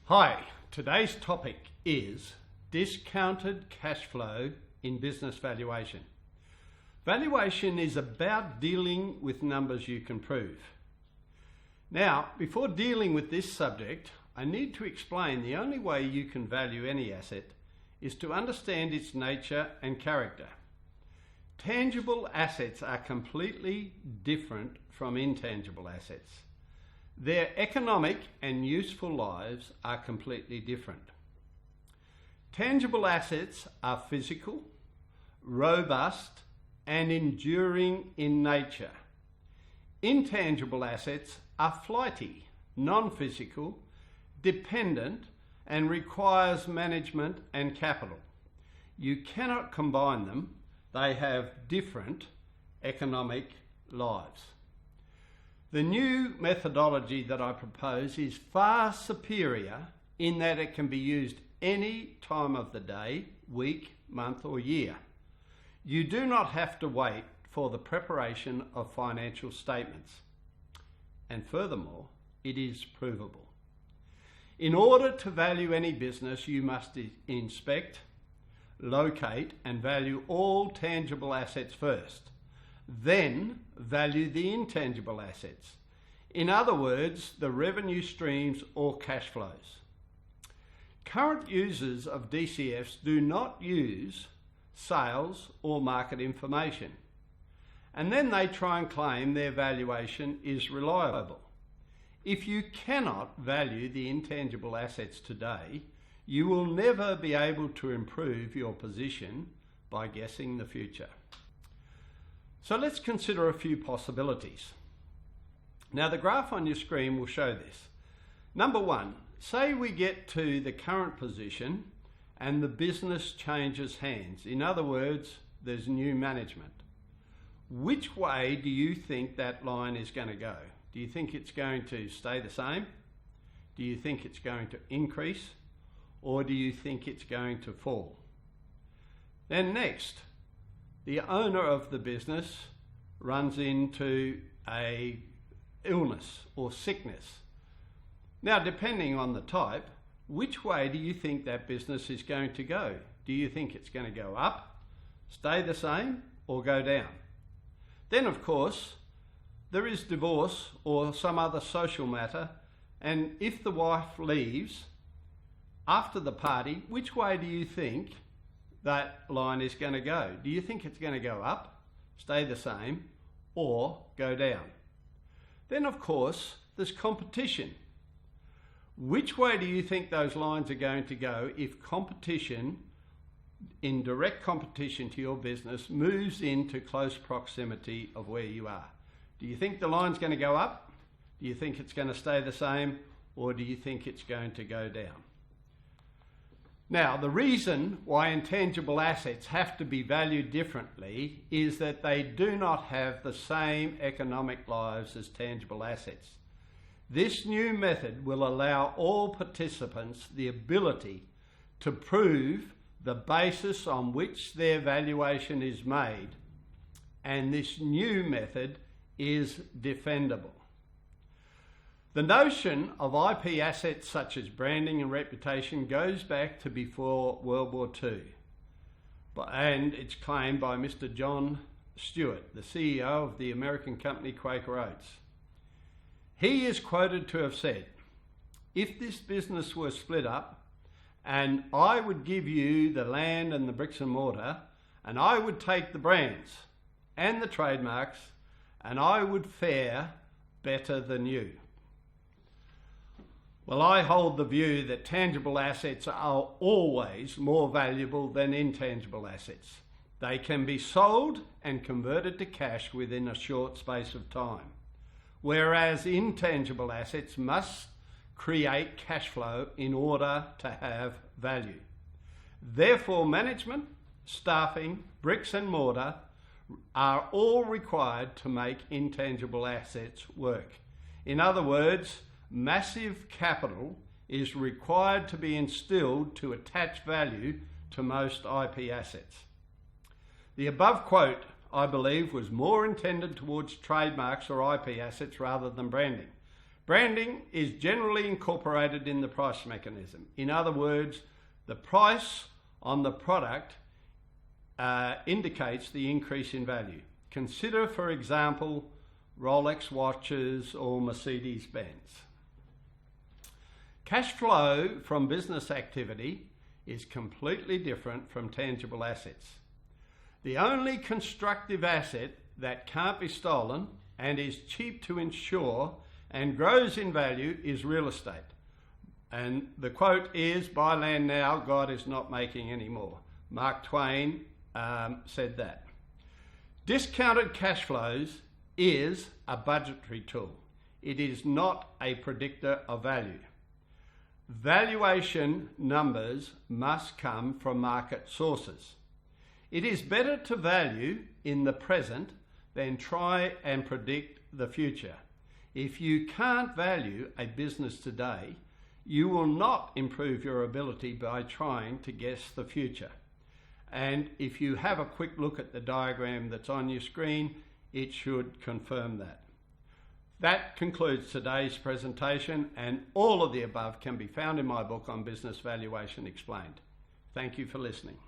Hi, today's topic is discounted cash flow in business valuation. Valuation is about dealing with numbers you can prove. Now, before dealing with this subject, I need to explain the only way you can value any asset is to understand its nature and character. Tangible assets are completely different from intangible assets. Their economic and useful lives are completely different. Tangible assets are physical, robust, and enduring in nature. Intangible assets are flighty, non-physical, dependent, and requires management and capital. You cannot combine them. They have different economic lives. The new methodology that I propose is far superior in that it can be used any time of the day, week, month, or year. You do not have to wait for the preparation of financial statements. And furthermore, it is provable. In order to value any business, you must inspect, locate, and value all tangible assets first. Then value the intangible assets. In other words, the revenue streams or cash flows. Current users of DCFs do not use sales or market information, and then they try and claim their valuation is reliable. If you cannot value the intangible assets today, you will never be able to improve your position by guessing the future. So let's consider a few possibilities. Now the graph on your screen will show this. Number one, say we get to the current position and the business changes hands. In other words, there's new management. Which way do you think that line is going to go? Do you think it's going to stay the same? Do you think it's going to increase? Or do you think it's going to fall? Then next, the owner of the business runs into a illness or sickness. Now, depending on the type, which way do you think that business is going to go? Do you think it's going to go up, stay the same, or go down? Then, of course, there is divorce or some other social matter, and if the wife leaves after the party, which way do you think that line is going to go? Do you think it's going to go up, stay the same, or go down? Then, of course, there's competition. Which way do you think those lines are going to go if competition, in direct competition to your business, moves into close proximity of where you are? Do you think the line's going to go up? Do you think it's going to stay the same? Or do you think it's going to go down? Now, the reason why intangible assets have to be valued differently is that they do not have the same economic lives as tangible assets. This new method will allow all participants the ability to prove the basis on which their valuation is made, and this new method is defendable. The notion of IP assets such as branding and reputation goes back to before World War II, and it's claimed by Mr. John Stewart, the CEO of the American company Quaker Oats. He is quoted to have said, "If this business were split up, and I would give you the land and the bricks and mortar, and I would take the brands and the trademarks, and I would fare better than you." Well, I hold the view that tangible assets are always more valuable than intangible assets. They can be sold and converted to cash within a short space of time, whereas intangible assets must create cash flow in order to have value. Therefore, management, staffing, bricks and mortar are all required to make intangible assets work. In other words, massive capital is required to be instilled to attach value to most IP assets. The above quote, I believe, was more intended towards trademarks or IP assets rather than branding. Branding is generally incorporated in the price mechanism. In other words, the price on the product indicates the increase in value. Consider, for example, Rolex watches or Mercedes-Benz. Cash flow from business activity is completely different from tangible assets. The only constructive asset that can't be stolen and is cheap to insure and grows in value is real estate. And the quote is, "Buy land now, God is not making any more." Mark Twain said that. Discounted cash flows is a budgetary tool. It is not a predictor of value. Valuation numbers must come from market sources. It is better to value in the present than try and predict the future. If you can't value a business today, you will not improve your ability by trying to guess the future. And if you have a quick look at the diagram that's on your screen, it should confirm that. That concludes today's presentation, and all of the above can be found in my book on Business Valuation Explained. Thank you for listening.